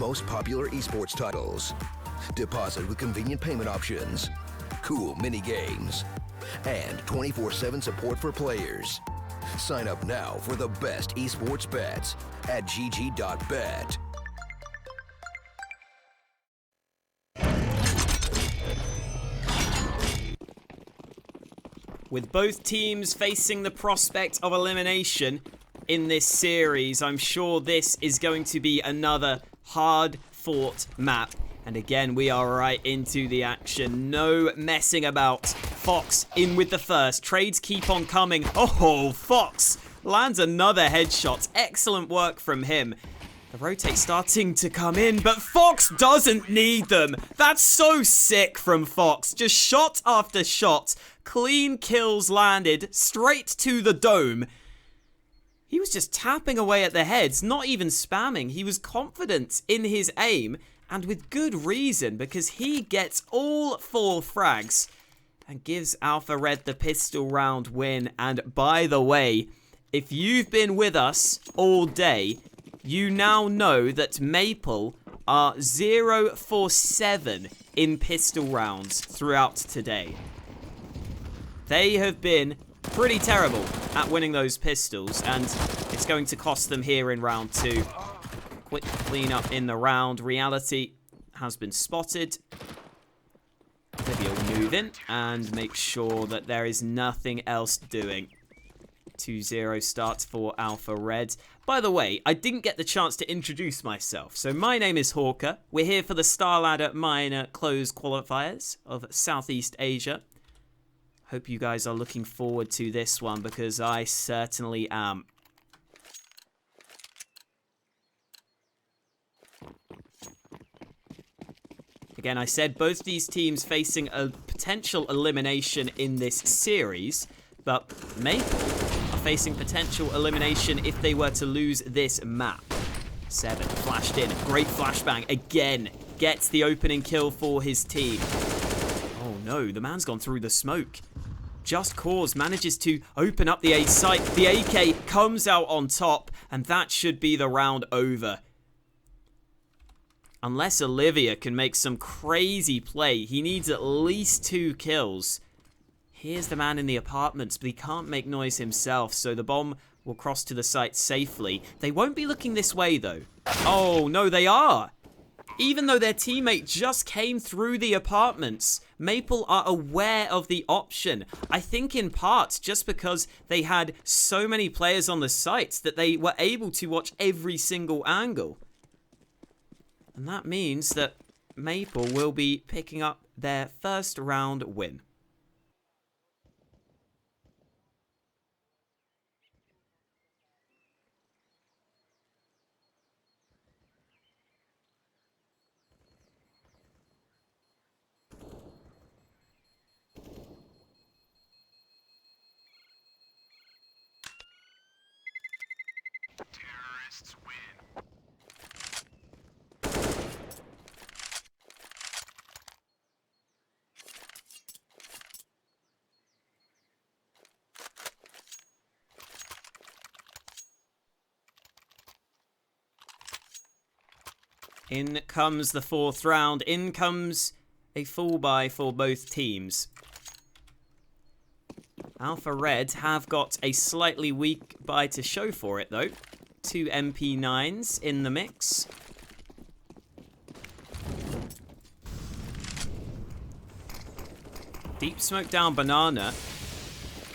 most popular esports titles, deposit with convenient payment options, cool mini games, and 24/7 support for players. Sign up now for the best esports bets at gg.bet. With both teams facing the prospect of elimination in this series, I'm sure this is going to be another hard-fought map. And again, we are right into the action. No messing about. Fox in with the first. Trades keep on coming. Oh, Fox lands another headshot. Excellent work from him. The rotate starting to come in, but Fox doesn't need them. That's so sick from Fox. Just shot after shot. Clean kills landed straight to the dome. He was just tapping away at the heads, not even spamming. He was confident in his aim, and with good reason, because he gets all 4 frags and gives Alpha Red the pistol round win. And by the way, if you've been with us all day, you now know that Maple are 0 for 7 in pistol rounds throughout today. They have been pretty terrible at winning those pistols, and it's going to cost them here in round 2. Quick cleanup in the round. Reality has been spotted. Olivia will move in and make sure that there is nothing else doing. 2-0 start for Alpha Red. By the way, I didn't get the chance to introduce myself. So my name is Hawker. We're here for the StarLadder Minor Closed Qualifiers of Southeast Asia. Hope you guys are looking forward to this one, because I certainly am. Again, I said both these teams facing a potential elimination in this series, but Maple are facing potential elimination if they were to lose this map. 7 flashed in. Great flashbang. Again, gets the opening kill for his team. Oh no, the man's gone through the smoke. Just Cause manages to open up the A site. The AK comes out on top, and that should be the round over. Unless Olivia can make some crazy play, he needs at least 2 kills. Here's the man in the apartments, but he can't make noise himself, so the bomb will cross to the site safely. They won't be looking this way, though. Oh, no, they are. Even though their teammate just came through the apartments, Maple are aware of the option. I think in part just because they had so many players on the site that they were able to watch every single angle. And that means that Maple will be picking up their first round win. Terrorists win. In comes the 4th round. In comes a full buy for both teams. Alpha Red have got a slightly weak buy to show for it, though. 2 MP9s in the mix. Deep smoke down banana.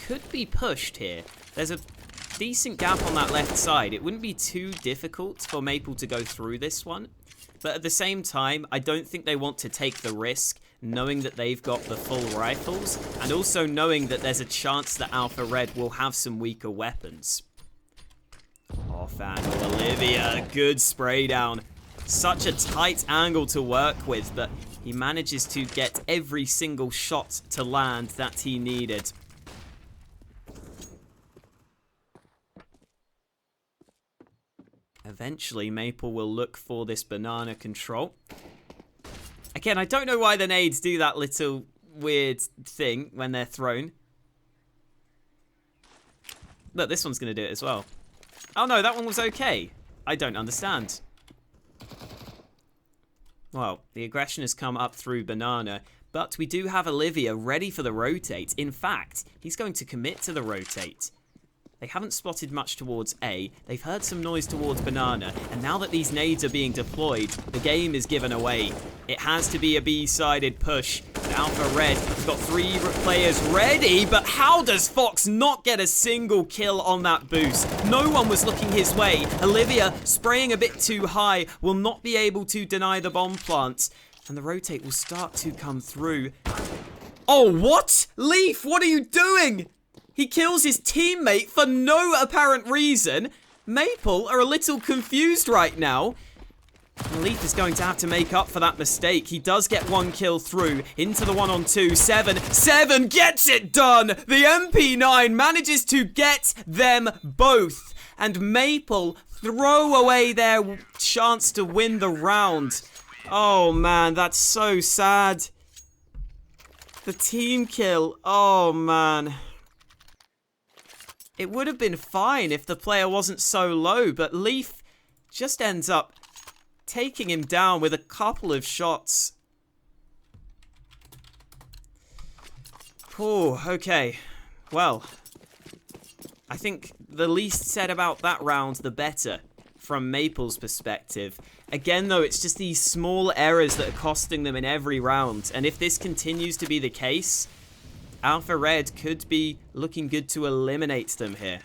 Could be pushed here. There's a decent gap on that left side. It wouldn't be too difficult for Maple to go through this one. But at the same time, I don't think they want to take the risk, knowing that they've got the full rifles, and also knowing that there's a chance that Alpha Red will have some weaker weapons. Off angle, Olivia. Good spray down. Such a tight angle to work with, but he manages to get every single shot to land that he needed. Eventually, Maple will look for this banana control. Again, I don't know why the nades do that little weird thing when they're thrown. Look, this one's going to do it as well. Oh no, that one was okay. I don't understand. Well, the aggression has come up through Banana, but we do have Olivia ready for the rotate. In fact, he's going to commit to the rotate. They haven't spotted much towards A. They've heard some noise towards Banana, and now that these nades are being deployed, the game is given away. It has to be a B-sided push. And Alpha Red has got 3 players ready, but how does Fox not get a single kill on that boost? No one was looking his way. Olivia, spraying a bit too high, will not be able to deny the bomb plant, and the rotate will start to come through. Oh, what? Leaf, what are you doing? He kills his teammate for no apparent reason. Maple are a little confused right now. Leaf is going to have to make up for that mistake. He does get 1 kill through into the 1-on-2. 7 gets it done. The MP9 manages to get them both. And Maple throw away their chance to win the round. Oh man, that's so sad. The team kill. Oh man. It would have been fine if the player wasn't so low, but Leaf just ends up taking him down with a couple of shots. Oh, okay. Well, I think the least said about that round, the better, from Maple's perspective. Again, though, it's just these small errors that are costing them in every round, and if this continues to be the case, Alpha Red could be looking good to eliminate them here.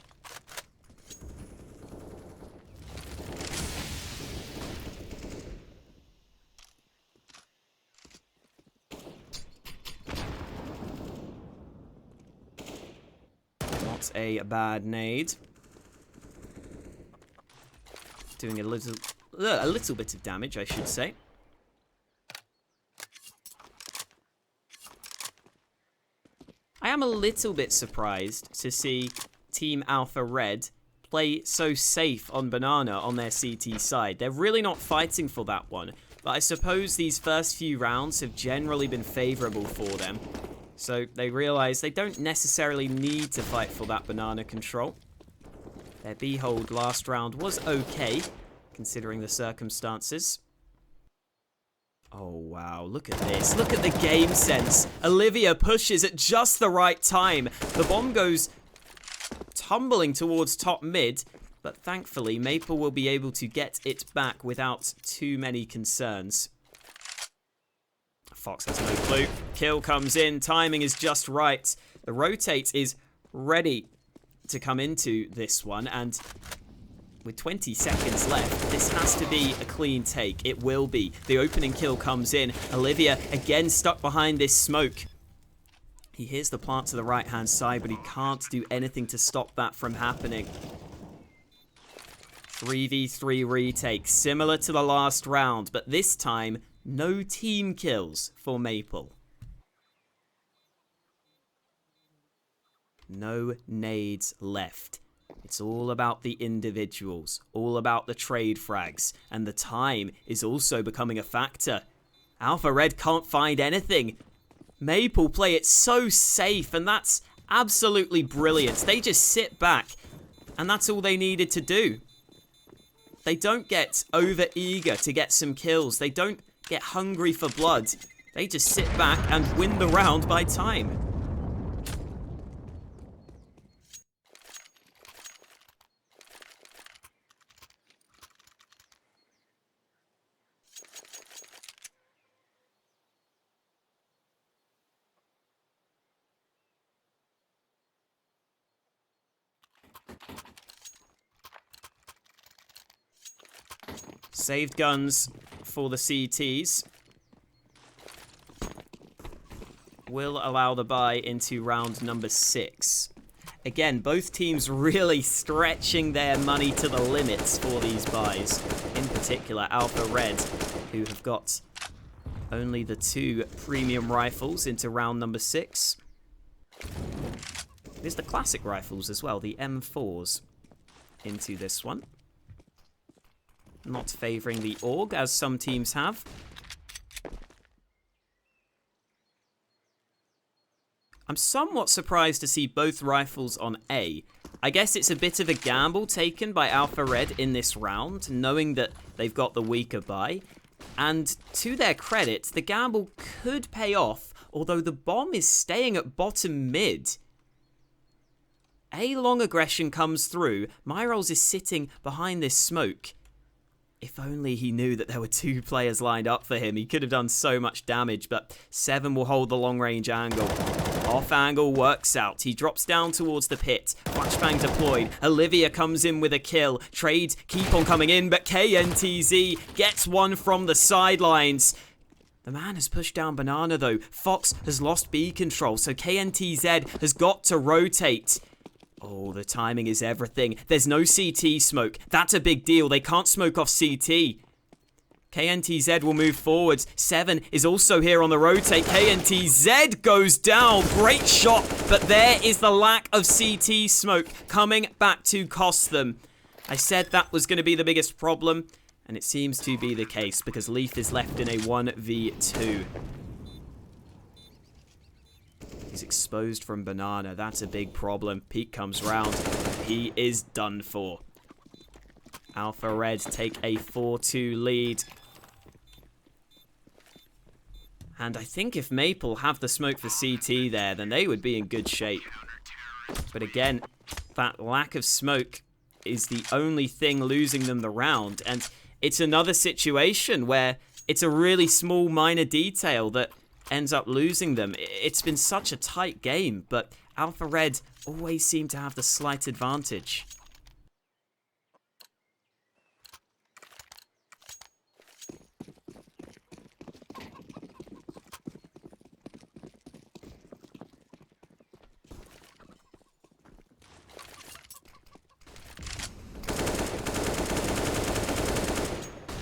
Not a bad nade. Doing a little bit of damage, I should say. I am a little bit surprised to see Team Alpha Red play so safe on Banana on their CT side. They're really not fighting for that one, but I suppose these first few rounds have generally been favourable for them. So they realise they don't necessarily need to fight for that Banana control. Their B hold last round was okay, considering the circumstances. Oh, wow. Look at this. Look at the game sense. Olivia pushes at just the right time. The bomb goes tumbling towards top mid, but thankfully, Maple will be able to get it back without too many concerns. Fox has no clue. Kill comes in. Timing is just right. The rotate is ready to come into this one, and with 20 seconds left, this has to be a clean take. It will be. The opening kill comes in. Olivia again stuck behind this smoke. He hears the plant to the right-hand side, but he can't do anything to stop that from happening. 3v3 retake, similar to the last round, but this time, no team kills for Maple. No nades left. It's all about the individuals, all about the trade frags, and the time is also becoming a factor. Alpha Red can't find anything. Maple play it so safe, and that's absolutely brilliant. They just sit back, and that's all they needed to do. They don't get over-eager to get some kills. They don't get hungry for blood. They just sit back and win the round by time. Saved guns for the CTs will allow the bye into round number 6. Again, both teams really stretching their money to the limits for these buys. In particular, Alpha Red, who have got only the 2 premium rifles into round number 6. There's the classic rifles as well, the M4s, into this one. Not favouring the AUG, as some teams have. I'm somewhat surprised to see both rifles on A. I guess it's a bit of a gamble taken by Alpha Red in this round, knowing that they've got the weaker buy. And to their credit, the gamble could pay off, although the bomb is staying at bottom mid. A long aggression comes through. Myrols is sitting behind this smoke. If only he knew that there were 2 players lined up for him. He could have done so much damage, but 7 will hold the long-range angle. Off angle works out. He drops down towards the pit. Flashbang deployed. Olivia comes in with a kill. Trades keep on coming in, but KNTZ gets one from the sidelines. The man has pushed down Banana, though. Fox has lost B control, so KNTZ has got to rotate. Oh, the timing is everything. There's no CT smoke. That's a big deal. They can't smoke off CT. KNTZ will move forwards. 7 is also here on the rotate. KNTZ goes down. Great shot. But there is the lack of CT smoke coming back to cost them. I said that was going to be the biggest problem, and it seems to be the case because Leaf is left in a 1v2. He's exposed from Banana. That's a big problem. Pete comes round. He is done for. Alpha Red take a 4-2 lead. And I think if Maple have the smoke for CT there, then they would be in good shape. But again, that lack of smoke is the only thing losing them the round. And it's another situation where it's a really small minor detail that ends up losing them. It's been such a tight game, but Alpha Red always seem to have the slight advantage.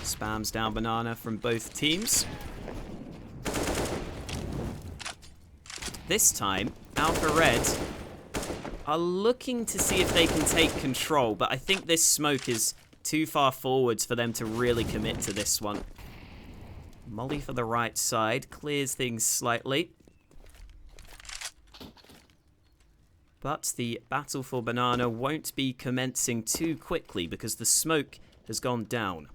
Spams down Banana from both teams. This time, Alpha Red are looking to see if they can take control, but I think this smoke is too far forwards for them to really commit to this one. Molly for the right side, clears things slightly. But the battle for Banana won't be commencing too quickly because the smoke has gone down.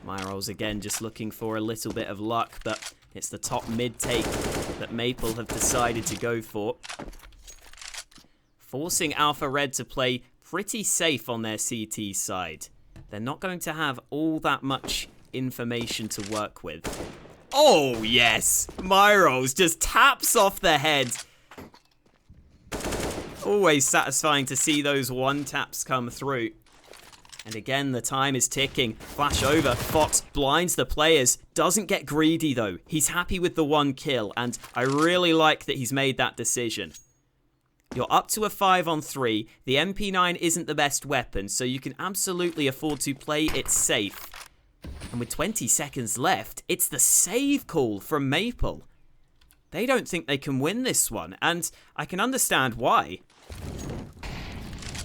Myrols again just looking for a little bit of luck, but it's the top mid take that Maple have decided to go for. Forcing Alpha Red to play pretty safe on their CT side. They're not going to have all that much information to work with. Oh yes! Myrols just taps off the head. Always satisfying to see those one taps come through. And again, the time is ticking. Flash over. Fox blinds the players. Doesn't get greedy, though. He's happy with the 1 kill, and I really like that he's made that decision. You're up to a 5-on-3. The MP9 isn't the best weapon, so you can absolutely afford to play it safe. And with 20 seconds left, it's the save call from Maple. They don't think they can win this one, and I can understand why.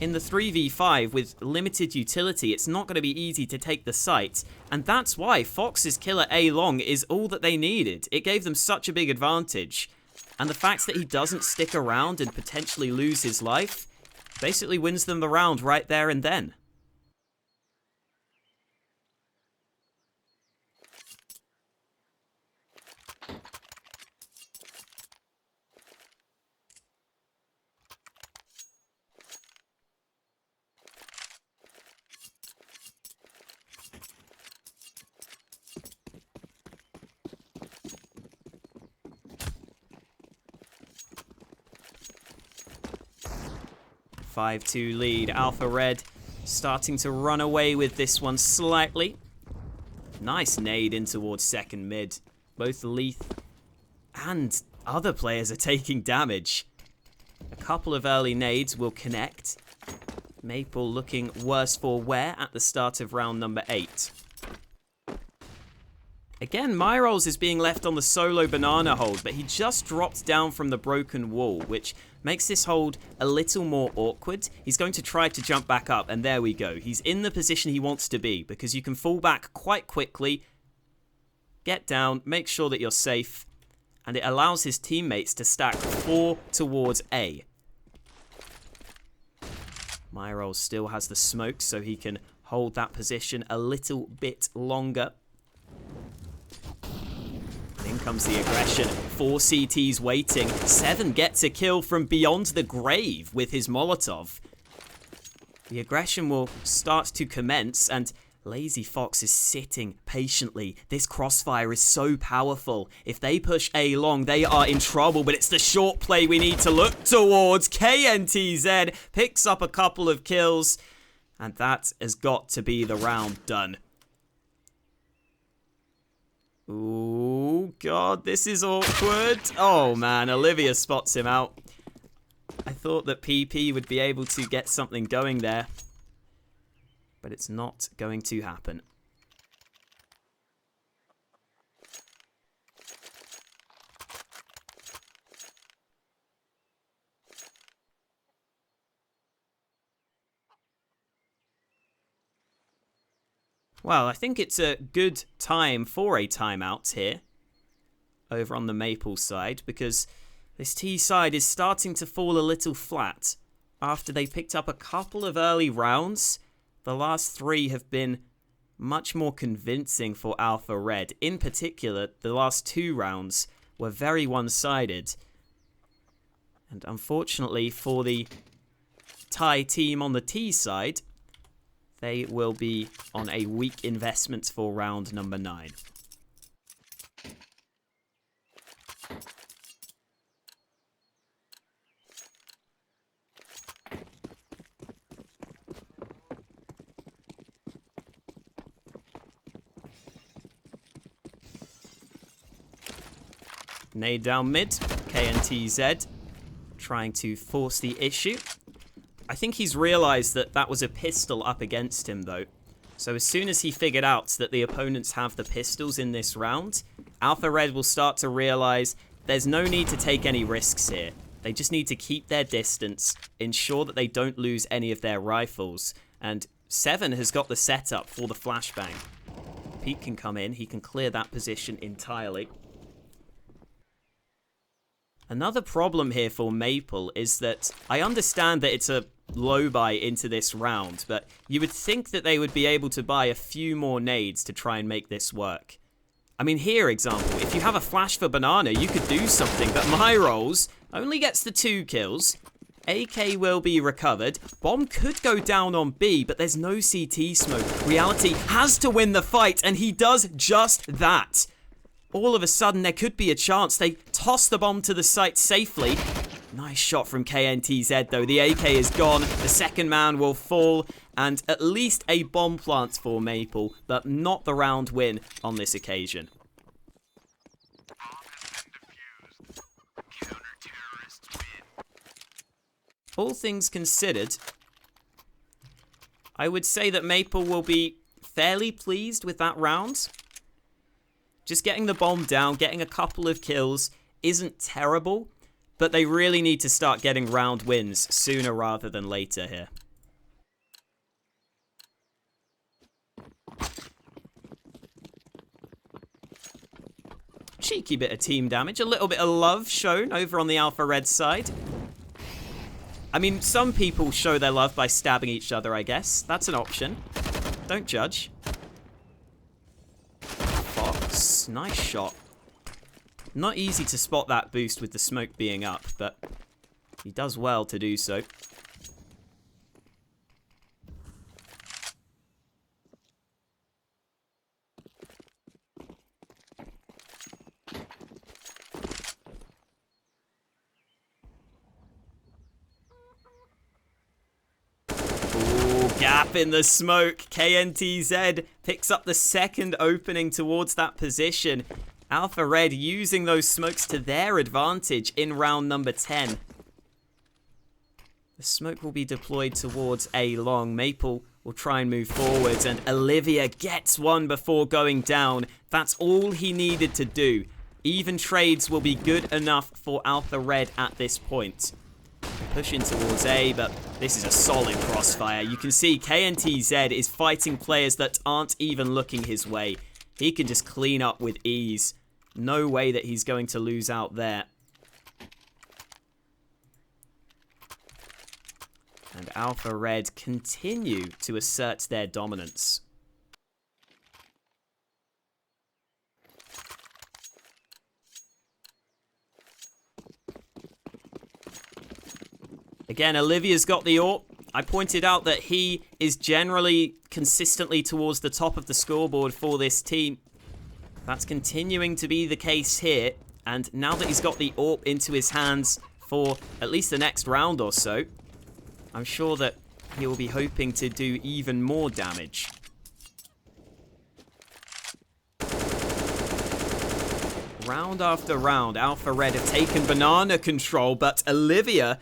In the 3v5 with limited utility, it's not going to be easy to take the site, and that's why Fox's kill at A long is all that they needed. It gave them such a big advantage, and the fact that he doesn't stick around and potentially lose his life basically wins them the round right there and then. A 5-2 lead. Alpha Red starting to run away with this one slightly. Nice nade in towards second mid. Both Leaf and other players are taking damage. A couple of early nades will connect. Maple looking worse for wear at the start of round number 8. Again, Myrols is being left on the solo banana hold, but he just dropped down from the broken wall, which makes this hold a little more awkward. He's going to try to jump back up, and there we go. He's in the position he wants to be, because you can fall back quite quickly, get down, make sure that you're safe, and it allows his teammates to stack 4 towards A. Myrol still has the smoke, so he can hold that position a little bit longer. In comes the aggression. 4 CTs waiting. 7 gets a kill from beyond the grave with his Molotov. The aggression will start to commence, and Lazy Fox is sitting patiently. This crossfire is so powerful. If they push A long, they are in trouble, but it's the short play we need to look towards. KNTZ picks up a couple of kills, and that has got to be the round done. Ooh, God, this is awkward. Oh, man, Olivia spots him out. I thought that PP would be able to get something going there, but it's not going to happen. Well, I think it's a good time for a timeout here over on the Maple side, because this T side is starting to fall a little flat after they picked up a couple of early rounds. The last 3 have been much more convincing for Alpha Red. In particular, the last 2 rounds were very one-sided. And unfortunately for the Thai team on the T side, they will be on a weak investment for round number 9. Nade down mid. KNTZ trying to force the issue. I think he's realized that that was a pistol up against him, though. So as soon as he figured out that the opponents have the pistols in this round, Alpha Red will start to realize there's no need to take any risks here. They just need to keep their distance, ensure that they don't lose any of their rifles. And 7 has got the setup for the flashbang. Pete can come in, he can clear that position entirely. Another problem here for Maple is that I understand that it's a low buy into this round, but you would think that they would be able to buy a few more nades to try and make this work. I mean, here, example, if you have a flash for Banana, you could do something, but Myrols only gets the 2 kills. AK will be recovered. Bomb could go down on B, but there's no CT smoke. Reality has to win the fight, and he does just that. All of a sudden, there could be a chance. They toss the bomb to the site safely. Nice shot from KNTZ, though. The AK is gone. The second man will fall. And at least a bomb plant for Maple, but not the round win on this occasion. All things considered, I would say that Maple will be fairly pleased with that round. Just getting the bomb down, getting a couple of kills isn't terrible, but they really need to start getting round wins sooner rather than later here. Cheeky bit of team damage, a little bit of love shown over on the Alpha Red side. I mean, some people show their love by stabbing each other, I guess. That's an option. Don't judge. Nice shot. Not easy to spot that boost with the smoke being up, but he does well to do so. Gap in the smoke. KNTZ picks up the second opening towards that position. Alpha Red using those smokes to their advantage in round number 10. The smoke will be deployed towards A long. Maple will try and move forwards, and Olivia gets one before going down. That's all he needed to do. Even trades will be good enough for Alpha Red at this point. Pushing towards A, but this is a solid crossfire. You can see KNTZ is fighting players that aren't even looking his way. He can just clean up with ease. No way that he's going to lose out there. And Alpha Red continue to assert their dominance. Again, Olivia's got the AWP. I pointed out that he is generally consistently towards the top of the scoreboard for this team. That's continuing to be the case here. And now that he's got the AWP into his hands for at least the next round or so, I'm sure that he will be hoping to do even more damage. Round after round, Alpha Red have taken banana control, but Olivia,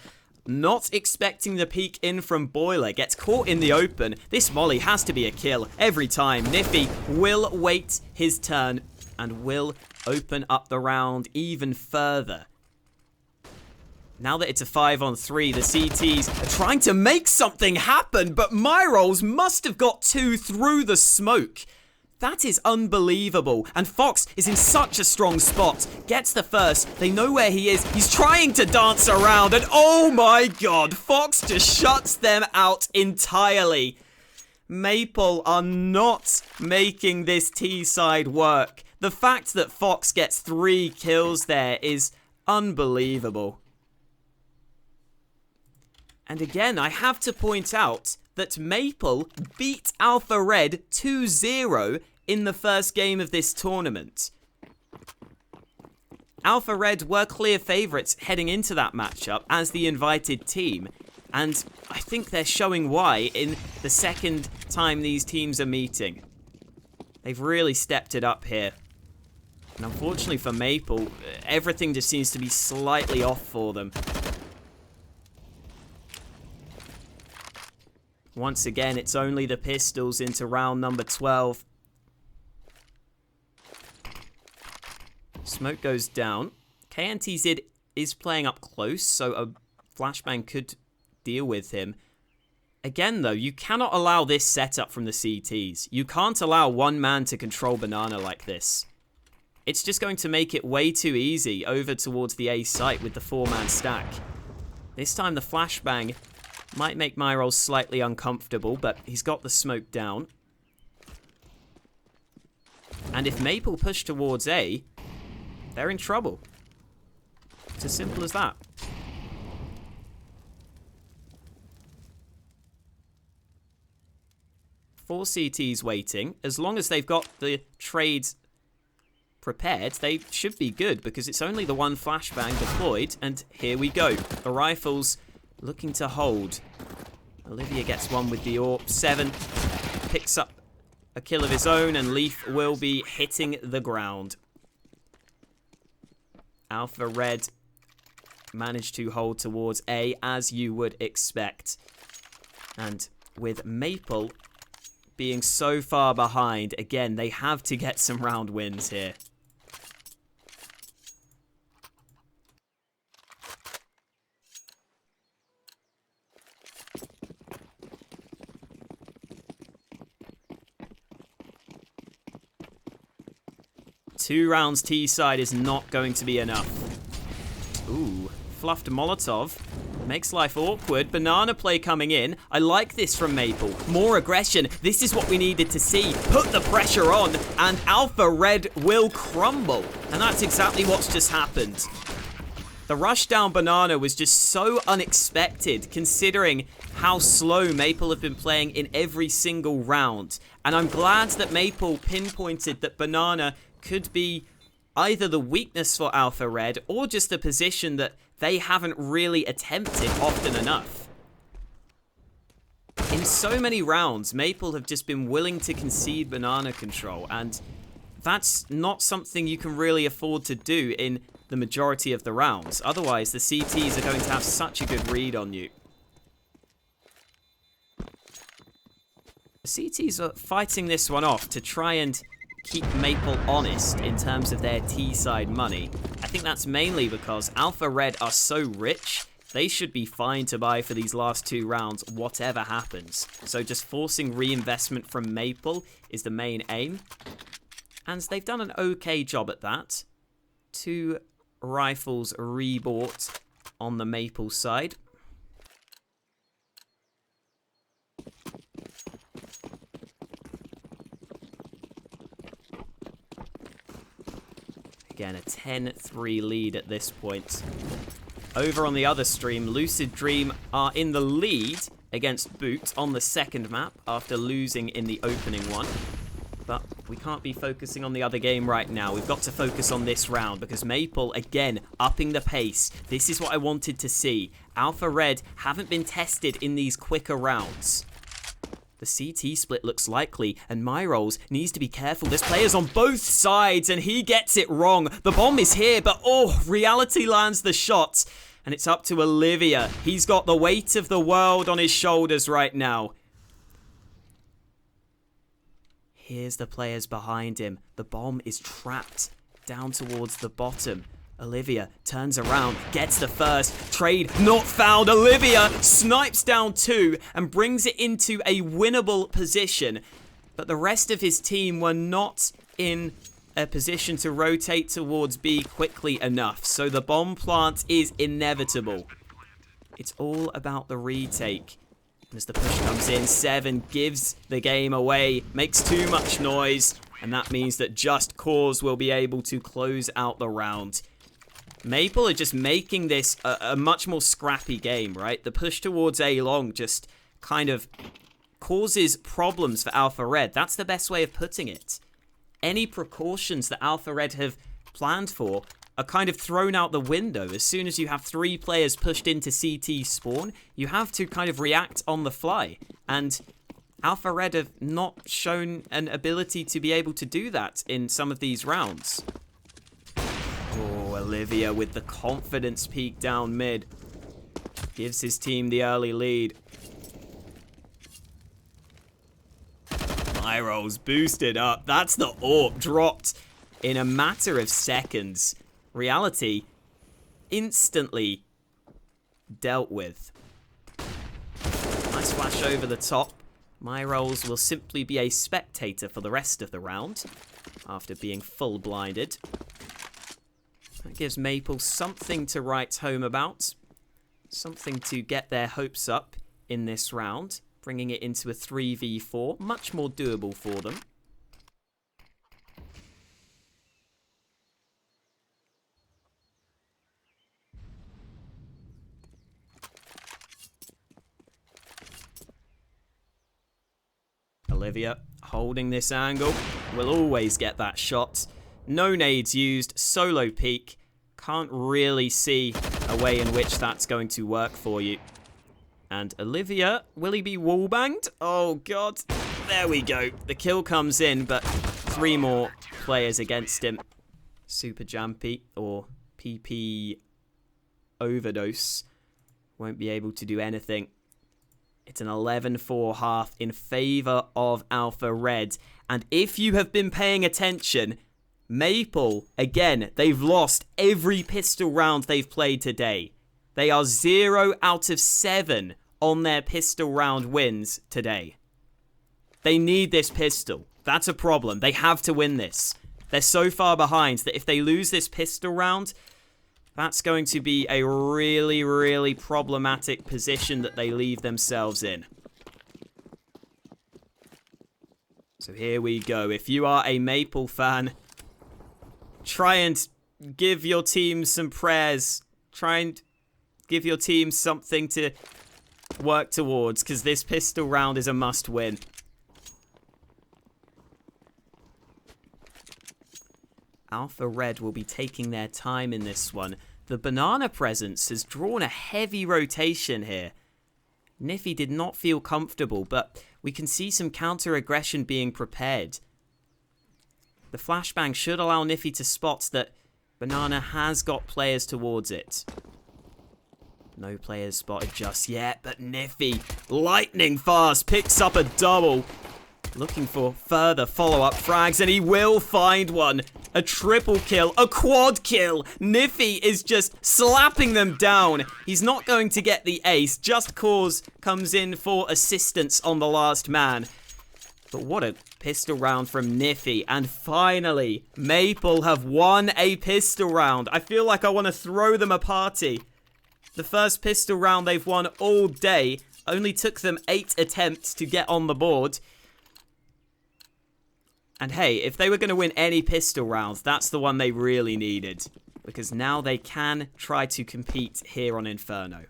not expecting the peek in from Boiler, gets caught in the open. This molly has to be a kill every time. Niffy will wait his turn and will open up the round even further. Now that it's a 5-on-3, the CTs are trying to make something happen, but Myrolls must have got 2 through the smoke. That is unbelievable. And Fox is in such a strong spot. Gets the first. They know where he is. He's trying to dance around. And oh my god, Fox just shuts them out entirely. Maple are not making this T-side work. The fact that Fox gets 3 kills there is unbelievable. And again, I have to point out that Maple beat Alpha Red 2-0 in the first game of this tournament. Alpha Red were clear favourites heading into that matchup as the invited team, and I think they're showing why in the second time these teams are meeting. They've really stepped it up here. And unfortunately for Maple, everything just seems to be slightly off for them. Once again, it's only the pistols into round number 12. Smoke goes down. KNTZ is playing up close, so a flashbang could deal with him. Again, though, you cannot allow this setup from the CTs. You can't allow one man to control Banana like this. It's just going to make it way too easy over towards the A site with the 4-man stack. This time the flashbang might make Myrolls slightly uncomfortable, but he's got the smoke down. And if Maple push towards A, they're in trouble. It's as simple as that. Four CTs waiting. As long as they've got the trades prepared, they should be good, because it's only the one flashbang deployed, and here we go. The rifles looking to hold. Olivia gets one with the AWP. 7 picks up a kill of his own, and Leaf will be hitting the ground. Alpha Red managed to hold towards A, as you would expect. And with Maple being so far behind, again, they have to get some round wins here. Two rounds T-side is not going to be enough. Ooh, fluffed Molotov. Makes life awkward. Banana play coming in. I like this from Maple. More aggression. This is what we needed to see. Put the pressure on, and Alpha Red will crumble. And that's exactly what's just happened. The rush down Banana was just so unexpected, considering how slow Maple have been playing in every single round. And I'm glad that Maple pinpointed that Banana could be either the weakness for Alpha Red or just a position that they haven't really attempted often enough. In so many rounds, Maple have just been willing to concede banana control, and that's not something you can really afford to do in the majority of the rounds. Otherwise, the CTs are going to have such a good read on you. The CTs are fighting this one off to try and keep Maple honest in terms of their T-side money. I think that's mainly because Alpha Red are so rich, they should be fine to buy for these last 2 rounds, whatever happens. So just forcing reinvestment from Maple is the main aim. And they've done an okay job at that. 2 rifles rebought on the Maple side. Again, a 10-3 lead at this point. Over on the other stream, Lucid Dream are in the lead against Boot on the second map after losing in the opening one. But we can't be focusing on the other game right now. We've got to focus on this round because Maple, again, upping the pace. This is what I wanted to see. Alpha Red haven't been tested in these quicker rounds. The CT split looks likely, and Myrolls needs to be careful. There's players on both sides, and he gets it wrong. The bomb is here, but Reality lands the shot, and it's up to Olivia. He's got the weight of the world on his shoulders right now. Here's the players behind him. The bomb is trapped down towards the bottom. Olivia turns around, gets the first. Trade not found. Olivia snipes down 2 and brings it into a winnable position. But the rest of his team were not in a position to rotate towards B quickly enough. So the bomb plant is inevitable. It's all about the retake. As the push comes in, 7 gives the game away, makes too much noise. And that means that Just Cause will be able to close out the round. Maple are just making this a much more scrappy game, right? The push towards A long just kind of causes problems for Alpha Red. That's the best way of putting it. Any precautions that Alpha Red have planned for are kind of thrown out the window. As soon as you have 3 players pushed into CT spawn, you have to kind of react on the fly. And Alpha Red have not shown an ability to be able to do that in some of these rounds. Olivia with the confidence peak down mid. Gives his team the early lead. Myrolls boosted up. That's the AWP dropped in a matter of seconds. Reality instantly dealt with. Nice flash over the top. Myrolls will simply be a spectator for the rest of the round after being full blinded. That gives Maple something to write home about. Something to get their hopes up in this round. Bringing it into a 3v4. Much more doable for them. Olivia holding this angle. Will always get that shot. No nades used, solo peek. Can't really see a way in which that's going to work for you. And Olivia, will he be wallbanged? Oh god, there we go. The kill comes in, but 3 more players against him. Super Jumpy or PP Overdose won't be able to do anything. It's an 11-4 half in favor of Alpha Red. And if you have been paying attention, Maple, again, they've lost every pistol round they've played today. They are 0 out of 7 on their pistol round wins today. They need this pistol. That's a problem. They have to win this. They're so far behind that if they lose this pistol round, that's going to be a really, really problematic position that they leave themselves in. So here we go. If you are a Maple fan, try and give your team some prayers. Try and give your team something to work towards, because this pistol round is a must-win. Alpha Red will be taking their time in this one. The banana presence has drawn a heavy rotation here. Niffy did not feel comfortable, but we can see some counter-aggression being prepared. The flashbang should allow Niffy to spot that banana has got players towards it. No players spotted just yet, but Niffy, lightning fast, picks up a double. Looking for further follow-up frags, and he will find one. A triple kill, a quad kill. Niffy is just slapping them down. He's not going to get the ace. Just Cause comes in for assistance on the last man. But what a pistol round from Niffy. And finally, Maple have won a pistol round. I feel like I want to throw them a party. The first pistol round they've won all day. Only took them 8 attempts to get on the board. And hey, if they were going to win any pistol rounds, that's the one they really needed. Because now they can try to compete here on Inferno.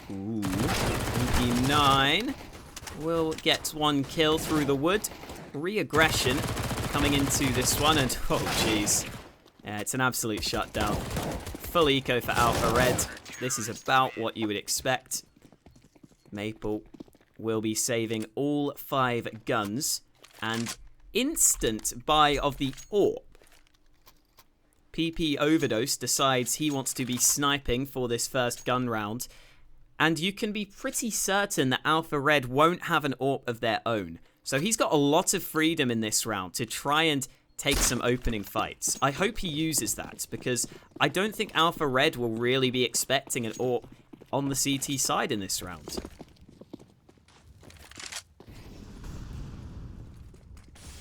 Ooh, MP9 will get one kill through the wood. Re-aggression coming into this one, and oh jeez. Yeah, it's an absolute shutdown. Full eco for Alpha Red. This is about what you would expect. Maple will be saving all 5 guns, and instant buy of the AWP. PP Overdose decides he wants to be sniping for this first gun round. And you can be pretty certain that Alpha Red won't have an AWP of their own. So he's got a lot of freedom in this round to try and take some opening fights. I hope he uses that, because I don't think Alpha Red will really be expecting an AWP on the CT side in this round.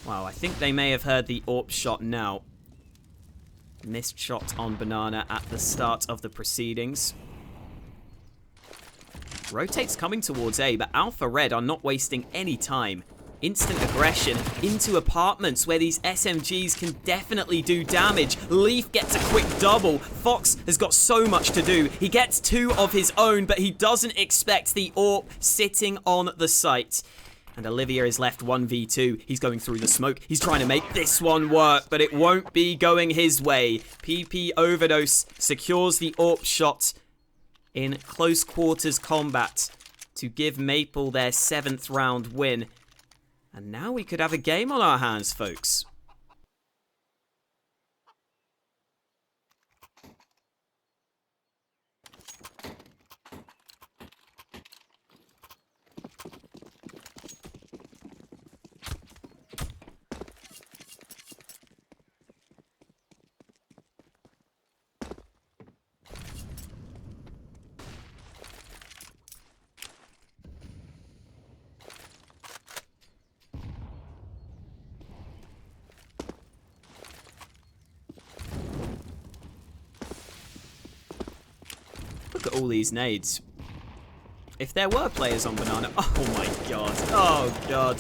Wow, I think they may have heard the AWP shot now. Missed shot on Banana at the start of the proceedings. Rotate's coming towards A, but Alpha Red are not wasting any time. Instant aggression into apartments where these SMGs can definitely do damage. Leaf gets a quick double. Fox has got so much to do. He gets 2 of his own, but he doesn't expect the AWP sitting on the site. And Olivia is left 1v2. He's going through the smoke. He's trying to make this one work, but it won't be going his way. PP Overdose secures the AWP shot in close quarters combat to give Maple their 7th round win. And now we could have a game on our hands, folks. Look at all these nades. If there were players on Banana... Oh my god. Oh god.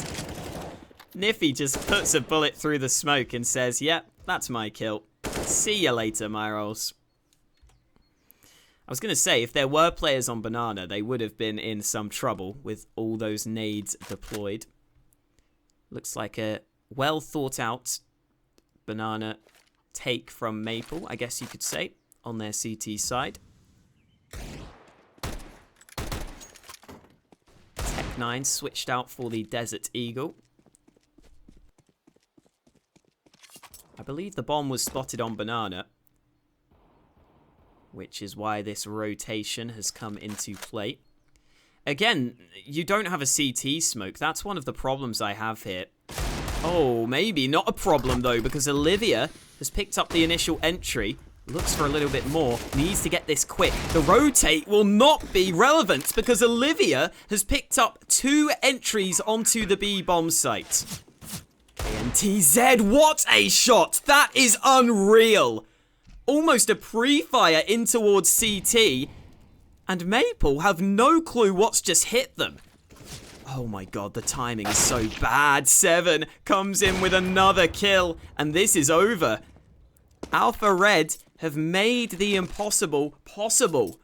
Niffy just puts a bullet through the smoke and says, yep, that's my kill. See ya later, my rolls. I was going to say, if there were players on Banana, they would have been in some trouble with all those nades deployed. Looks like a well thought out Banana take from Maple, I guess you could say, on their CT side. Tech9 switched out for the Desert Eagle. I believe the bomb was spotted on Banana, which is why this rotation has come into play. Again, you don't have a CT smoke. That's one of the problems I have here. Oh, maybe not a problem, though, because Olivia has picked up the initial entry. Looks for a little bit more. Needs to get this quick. The rotate will not be relevant because Olivia has picked up 2 entries onto the B-bomb site. KNTZ, what a shot! That is unreal! Almost a pre-fire in towards CT. And Maple have no clue what's just hit them. Oh my god, the timing is so bad. 7 comes in with another kill. And this is over. Alpha Red have made the impossible possible.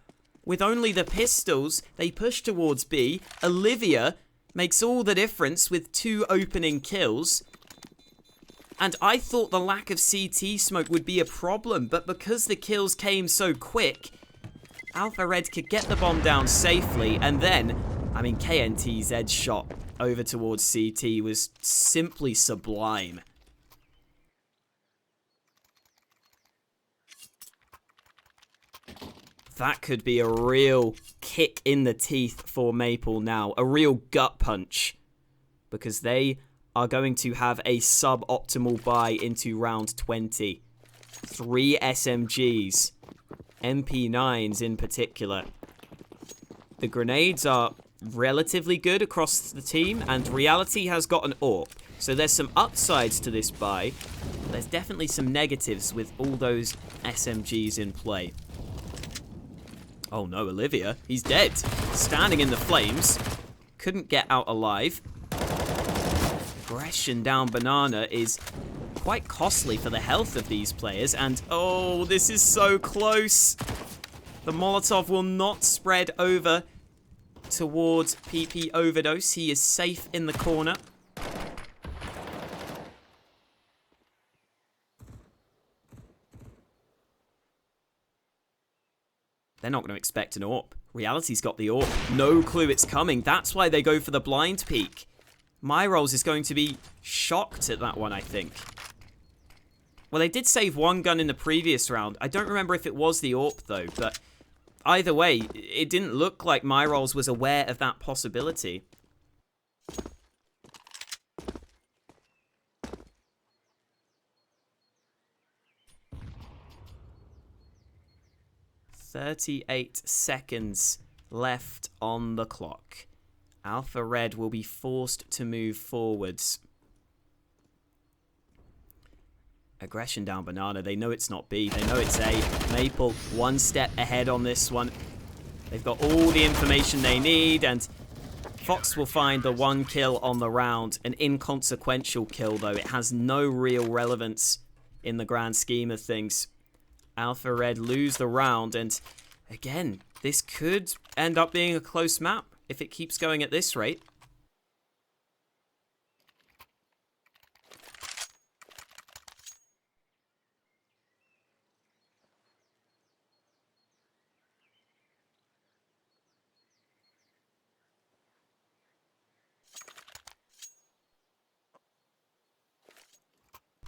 With only the pistols, they push towards B. Olivia makes all the difference with 2 opening kills. And I thought the lack of CT smoke would be a problem, but because the kills came so quick, Alpha Red could get the bomb down safely, and then, I mean, KNTZ's shot over towards CT was simply sublime. That could be a real kick in the teeth for Maple now. A real gut punch. Because they are going to have a suboptimal buy into round 20. 3 SMGs. MP9s in particular. The grenades are relatively good across the team, and Reality has got an AWP. So there's some upsides to this buy. There's definitely some negatives with all those SMGs in play. Oh no, Olivia. He's dead. Standing in the flames. Couldn't get out alive. Aggression down Banana is quite costly for the health of these players. And oh, this is so close. The Molotov will not spread over towards PP Overdose. He is safe in the corner. They're not going to expect an AWP. Reality's got the AWP. No clue it's coming. That's why they go for the blind peek. Myrolls is going to be shocked at that one, I think. Well, they did save one gun in the previous round. I don't remember if it was the AWP, though. But either way, it didn't look like Myrolls was aware of that possibility. "38 seconds left on the clock. Alpha Red will be forced to move forwards. Aggression down Banana. They know it's not B. They know it's A. Maple one step ahead on this one. They've got all the information they need, and Fox will find the one kill on the round. An inconsequential kill, though. It has no real relevance in the grand scheme of things. Alpha Red lose the round, and again, this could end up being a close map if it keeps going at this rate.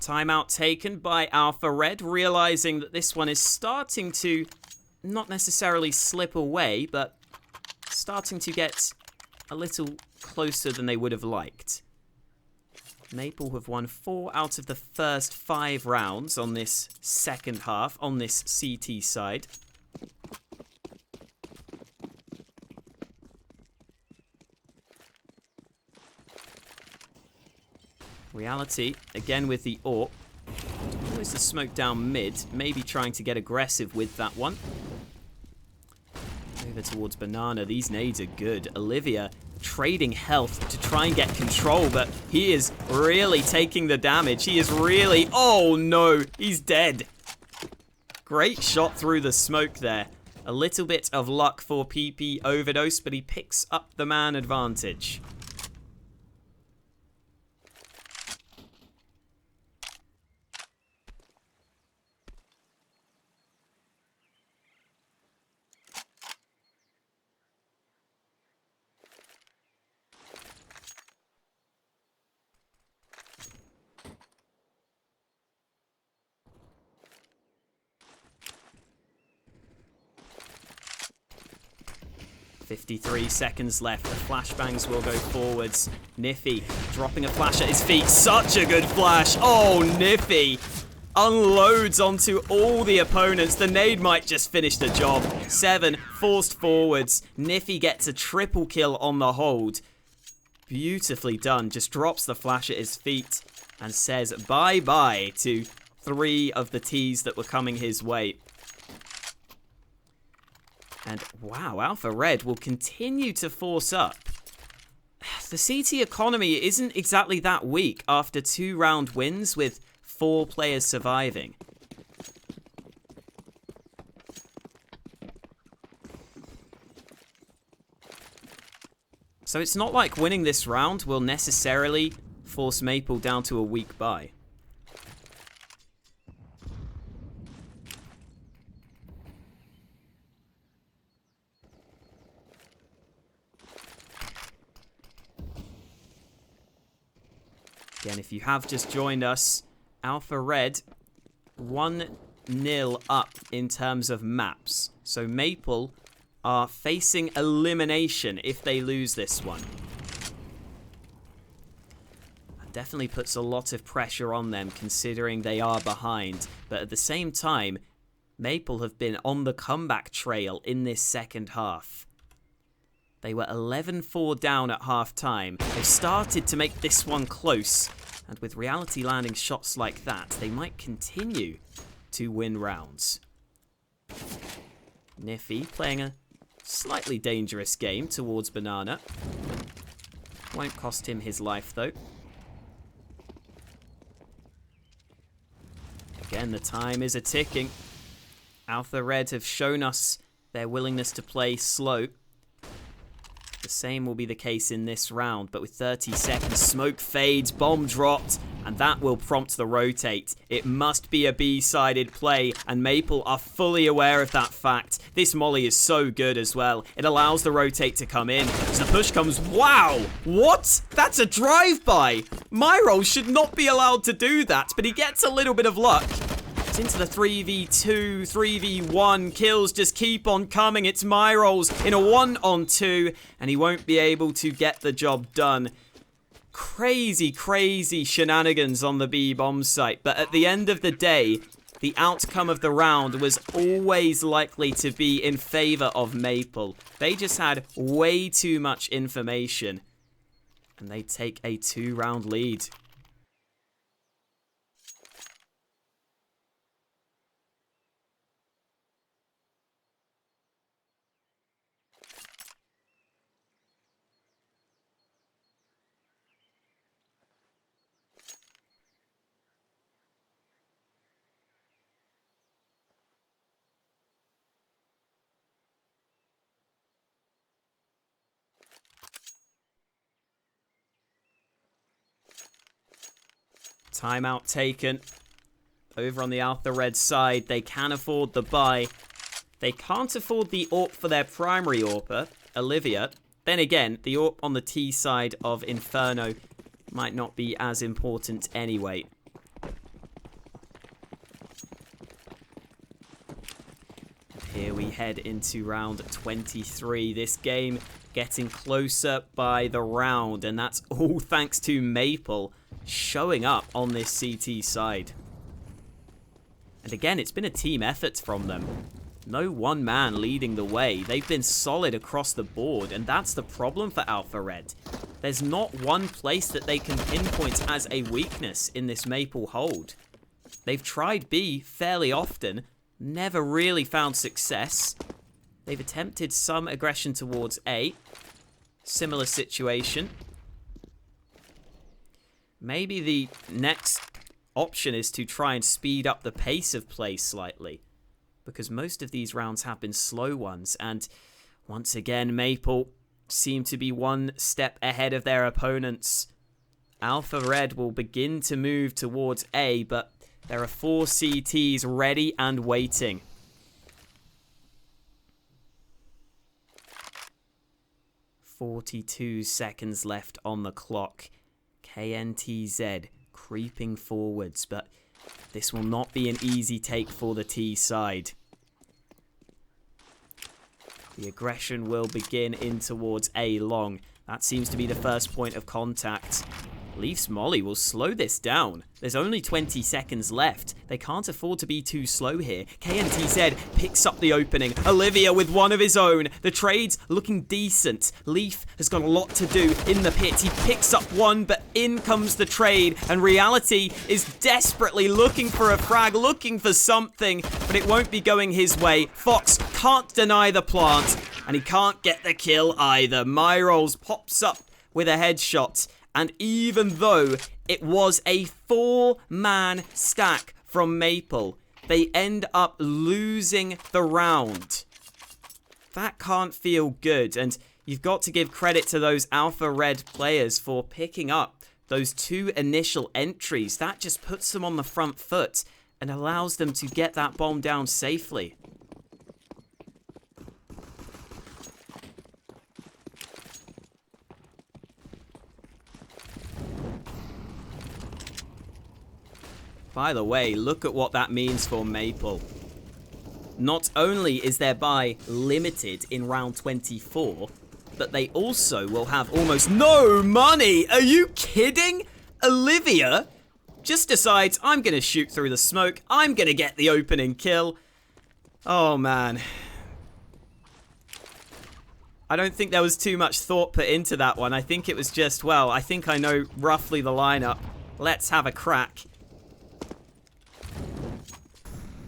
Timeout taken by Alpha Red, realizing that this one is starting to not necessarily slip away, but starting to get a little closer than they would have liked. Maple have won 4 out of the first 5 rounds on this second half, on this CT side. Reality, again with the AWP. Always the smoke down mid, maybe trying to get aggressive with that one. Over towards Banana, these nades are good. Olivia trading health to try and get control, but he is really taking the damage. He is really, oh no, he's dead. Great shot through the smoke there. A little bit of luck for PP Overdose, but he picks up the man advantage. "53 seconds left. The flashbangs will go forwards. Niffy dropping a flash at his feet. Such a good flash. Oh, Niffy unloads onto all the opponents. The nade might just finish the job. 7 forced forwards. Niffy gets a triple kill on the hold. Beautifully done. Just drops the flash at his feet and says bye-bye to 3 of the T's that were coming his way. And wow, Alpha Red will continue to force up. The CT economy isn't exactly that weak after 2 round wins with 4 players surviving. So it's not like winning this round will necessarily force Maple down to a weak bye. Again, if you have just joined us, Alpha Red 1-0 up in terms of maps. So Maple are facing elimination if they lose this one. That definitely puts a lot of pressure on them considering they are behind. But at the same time, Maple have been on the comeback trail in this second half. They were 11-4 down at half-time. They've started to make this one close. And with Reality landing shots like that, they might continue to win rounds. Niffy playing a slightly dangerous game towards Banana. Won't cost him his life, though. Again, the time is a-ticking. Alpha Red have shown us their willingness to play slow. The same will be the case in this round, but with 30 seconds, smoke fades, bomb dropped, and that will prompt the rotate. It must be a B-sided play, and Maple are fully aware of that fact. This molly is so good as well. It allows the rotate to come in. As the push comes, wow! What? That's a drive-by! Myrol should not be allowed to do that, but he gets a little bit of luck. It's into the 3v2, 3v1. Kills just keep on coming. It's Myrol's in a 1-on-2, and he won't be able to get the job done. Crazy, crazy shenanigans on the B bomb site. But at the end of the day, the outcome of the round was always likely to be in favor of Maple. They just had way too much information, and they take a 2-round lead. Timeout taken. Over on the Alpha Red side, they can afford the buy. They can't afford the AWP for their primary AWPer, Olivia. Then again, the AWP on the T side of Inferno might not be as important anyway. Here we head into round 23. This game getting closer by the round, and that's all thanks to Maple showing up on this CT side. And again, it's been a team effort from them. No one man leading the way. They've been solid across the board, and that's the problem for Alpha Red. There's not one place that they can pinpoint as a weakness in this Maple hold. They've tried B fairly often, never really found success. They've attempted some aggression towards A. Similar situation. Maybe the next option is to try and speed up the pace of play slightly, because most of these rounds have been slow ones, and once again, Maple seem to be one step ahead of their opponents. Alpha Red will begin to move towards A, but there are 4 CTs ready and waiting. "42 seconds left on the clock. KNTZ creeping forwards, but this will not be an easy take for the T side. The aggression will begin in towards A long. That seems to be the first point of contact. Leaf's molly will slow this down. There's only 20 seconds left. They can't afford to be too slow here. KNTZ picks up the opening. Olivia with one of his own. The trade's looking decent. Leaf has got a lot to do in the pit. He picks up one, but in comes the trade. And Reality is desperately looking for a frag, looking for something, but it won't be going his way. Fox can't deny the plant, and he can't get the kill either. Myrol's pops up with a headshot. And even though it was a 4-man stack from Maple, they end up losing the round. That can't feel good, and you've got to give credit to those Alpha Red players for picking up those 2 initial entries. That just puts them on the front foot and allows them to get that bomb down safely. By the way, look at what that means for Maple. Not only is their buy limited in round 24, but they also will have almost no money. Are you kidding? Olivia just decides, I'm going to shoot through the smoke. I'm going to get the opening kill. Oh, man. I don't think there was too much thought put into that one. I think it was just, well, I think I know roughly the lineup. Let's have a crack.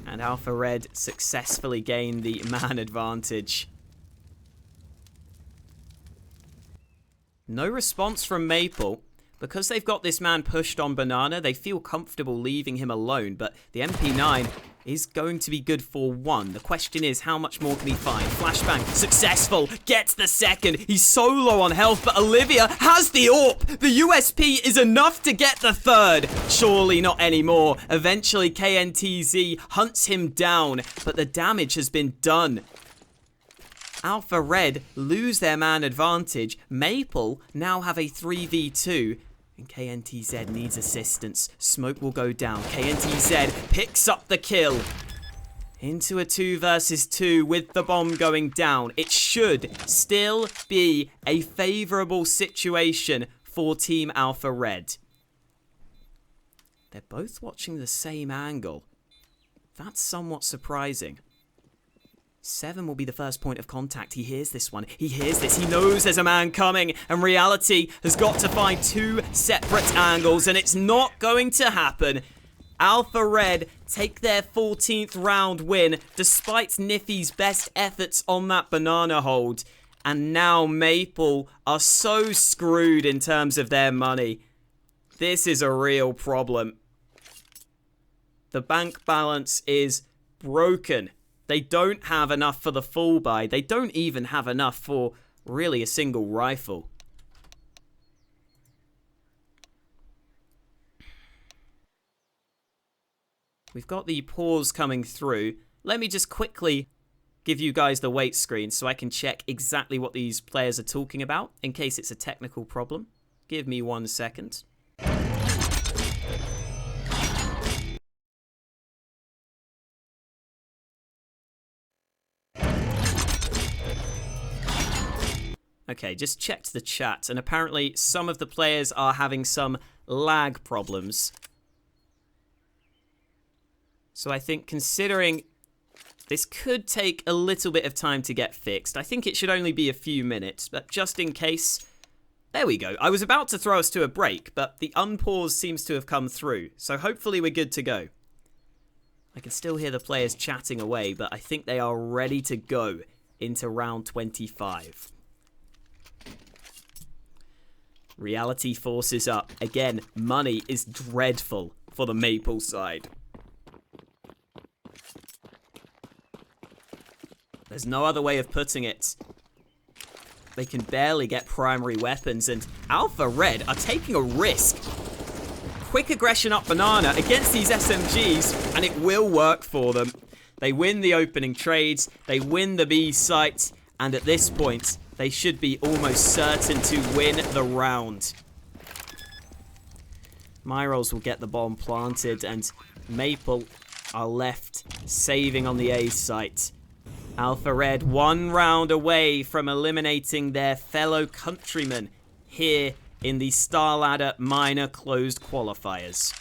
And Alpha Red successfully gained the man advantage. No response from Maple. Because they've got this man pushed on Banana, they feel comfortable leaving him alone, but the MP9 is going to be good for one. The question is, how much more can he find? Flashbang, successful, gets the second. He's so low on health, but Olivia has the AWP. The USP is enough to get the third. Surely not anymore. Eventually, KNTZ hunts him down, but the damage has been done. Alpha Red lose their man advantage. Maple now have a 3v2. And KNTZ needs assistance. Smoke will go down. KNTZ picks up the kill. Into a 2 versus 2 with the bomb going down. It should still be a favourable situation for Team Alpha Red. They're both watching the same angle. That's somewhat surprising. 7 will be the first point of contact. He hears this one. He hears this. He knows there's a man coming. And Reality has got to find 2 separate angles. And it's not going to happen. Alpha Red take their 14th round win despite Niffy's best efforts on that banana hold. And now Maple are so screwed in terms of their money. This is a real problem. The bank balance is broken. They don't have enough for the full buy. They don't even have enough for really a single rifle. We've got the pause coming through. Let me just quickly give you guys the wait screen so I can check exactly what these players are talking about in case it's a technical problem. Give me 1 second. Okay, just checked the chat, and apparently some of the players are having some lag problems. So I think considering this could take a little bit of time to get fixed, I think it should only be a few minutes, but just in case... There we go. I was about to throw us to a break, but the unpause seems to have come through, so hopefully we're good to go. I can still hear the players chatting away, but I think they are ready to go into round 25. Reality forces up. Again, money is dreadful for the Maple side. There's no other way of putting it. They can barely get primary weapons, and Alpha Red are taking a risk. Quick aggression up Banana against these SMGs, and it will work for them. They win the opening trades, they win the B site, and at this point, they should be almost certain to win the round. Myros will get the bomb planted, and Maple are left saving on the A site. Alpha Red 1 round away from eliminating their fellow countrymen here in the StarLadder minor closed qualifiers.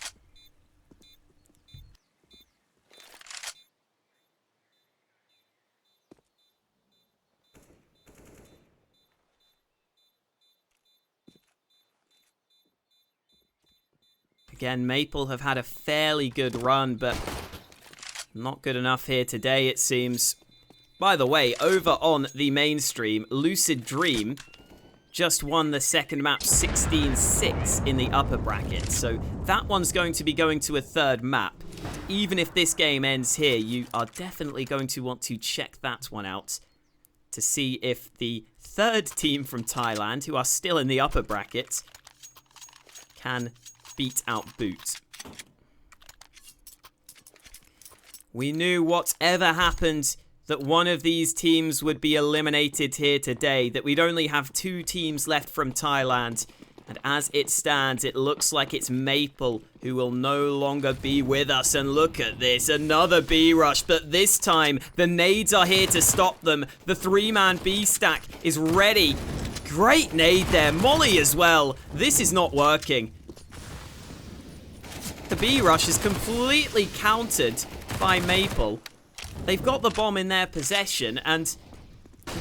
Again, Maple have had a fairly good run, but not good enough here today, it seems. By the way, over on the mainstream, Lucid Dream just won the second map 16-6 in the upper bracket. So that one's going to be going to a third map. Even if this game ends here, you are definitely going to want to check that one out to see if the third team from Thailand, who are still in the upper bracket, can beat out Boot. We knew whatever happened that one of these teams would be eliminated here today, that we'd only have 2 teams left from Thailand. And as it stands, it looks like it's Maple who will no longer be with us. And look at this, another B rush, but this time the nades are here to stop them. The 3-man B stack is ready. Great nade there, Molly as well. This is not working. The B rush is completely countered by Maple. They've got the bomb in their possession, and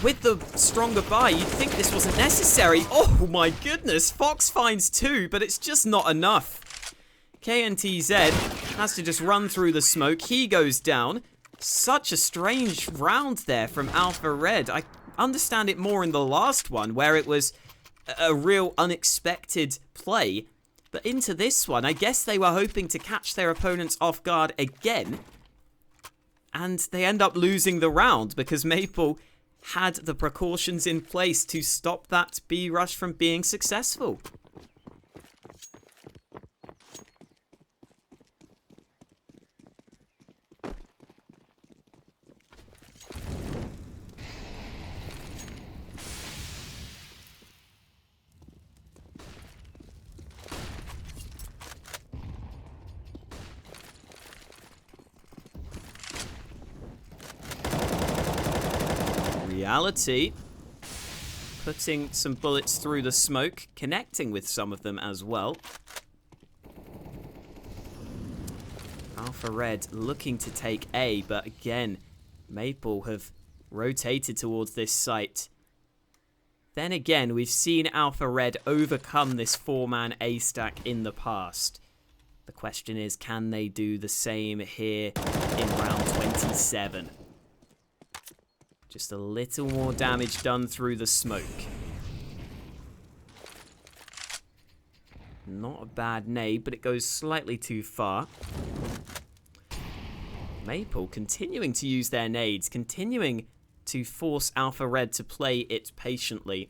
with the stronger buy, you'd think this wasn't necessary. Oh my goodness, Fox finds 2, but it's just not enough. KNTZ has to just run through the smoke. He goes down. Such a strange round there from Alpha Red. I understand it more in the last one, where it was a real unexpected play. But into this one, I guess they were hoping to catch their opponents off guard again. And they end up losing the round because Maple had the precautions in place to stop that B rush from being successful. Reality, putting some bullets through the smoke, connecting with some of them as well. Alpha Red looking to take A, but again, Maple have rotated towards this site. Then again, we've seen Alpha Red overcome this 4-man A stack in the past. The question is, can they do the same here in round 27? Just a little more damage done through the smoke. Not a bad nade, but it goes slightly too far. Maple continuing to use their nades, continuing to force Alpha Red to play it patiently.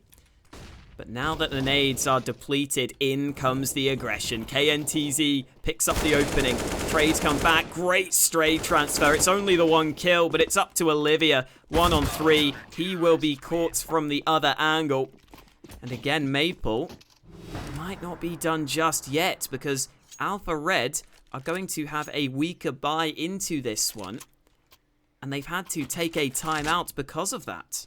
But now that the nades are depleted, in comes the aggression. KNTZ picks up the opening. Trades come back. Great stray transfer. It's only the 1 kill, but it's up to Olivia. 1 on 3. He will be caught from the other angle. And again, Maple might not be done just yet because Alpha Red are going to have a weaker buy into this one. And they've had to take a timeout because of that.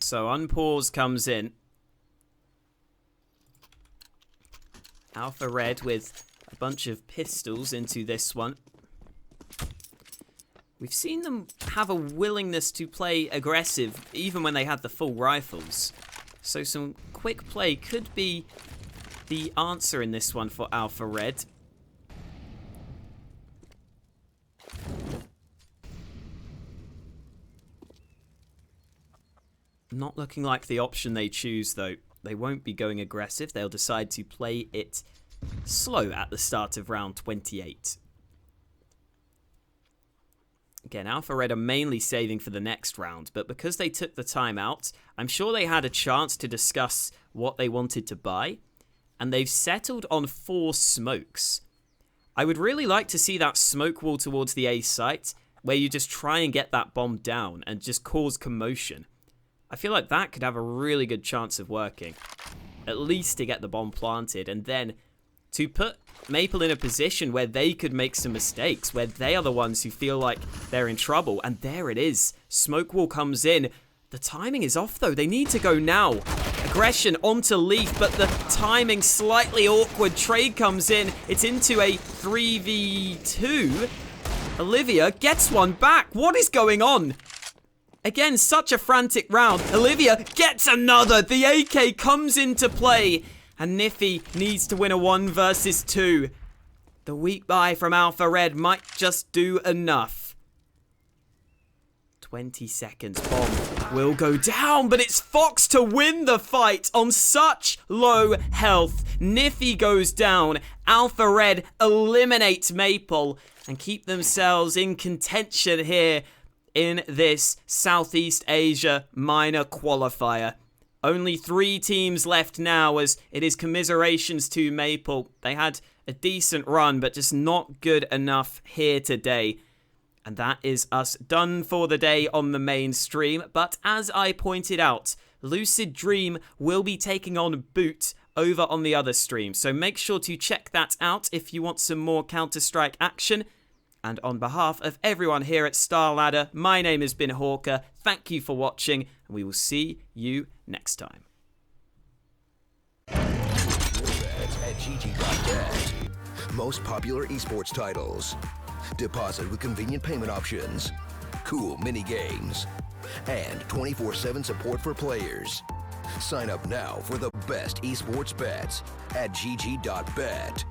So Unpause comes in. Alpha Red with a bunch of pistols into this one. We've seen them have a willingness to play aggressive even when they had the full rifles. So some quick play could be the answer in this one for Alpha Red. Not looking like the option they choose, though. They won't be going aggressive. They'll decide to play it slow at the start of round 28. Again, Alpha Red are mainly saving for the next round, but because they took the time out, I'm sure they had a chance to discuss what they wanted to buy, and they've settled on 4 smokes. I would really like to see that smoke wall towards the A site, where you just try and get that bomb down and just cause commotion. I feel like that could have a really good chance of working. At least to get the bomb planted, and then to put Maple in a position where they could make some mistakes, where they are the ones who feel like they're in trouble. And there it is. Smoke wall comes in. The timing is off, though. They need to go now. Aggression onto Leaf, but the timing slightly awkward. Trade comes in. It's into a 3v2. Olivia gets one back. What is going on? Again, such a frantic round. Olivia gets another. The AK comes into play. And Niffy needs to win a 1 versus 2. The weak buy from Alpha Red might just do enough. 20 seconds. Bomb will go down, but it's Fox to win the fight on such low health. Niffy goes down. Alpha Red eliminate Maple and keep themselves in contention here in this Southeast Asia minor qualifier. Only 3 teams left now, as it is commiserations to Maple. They had a decent run, but just not good enough here today. And that is us done for the day on the main stream. But as I pointed out, Lucid Dream will be taking on Boot over on the other stream. So make sure to check that out if you want some more Counter-Strike action. And on behalf of everyone here at StarLadder, my name has been Hawker. Thank you for watching, and we will see you next time. At GG.bet. Most popular esports titles. Deposit with convenient payment options. Cool mini games. And 24/7 support for players. Sign up now for the best esports bets at GG.bet.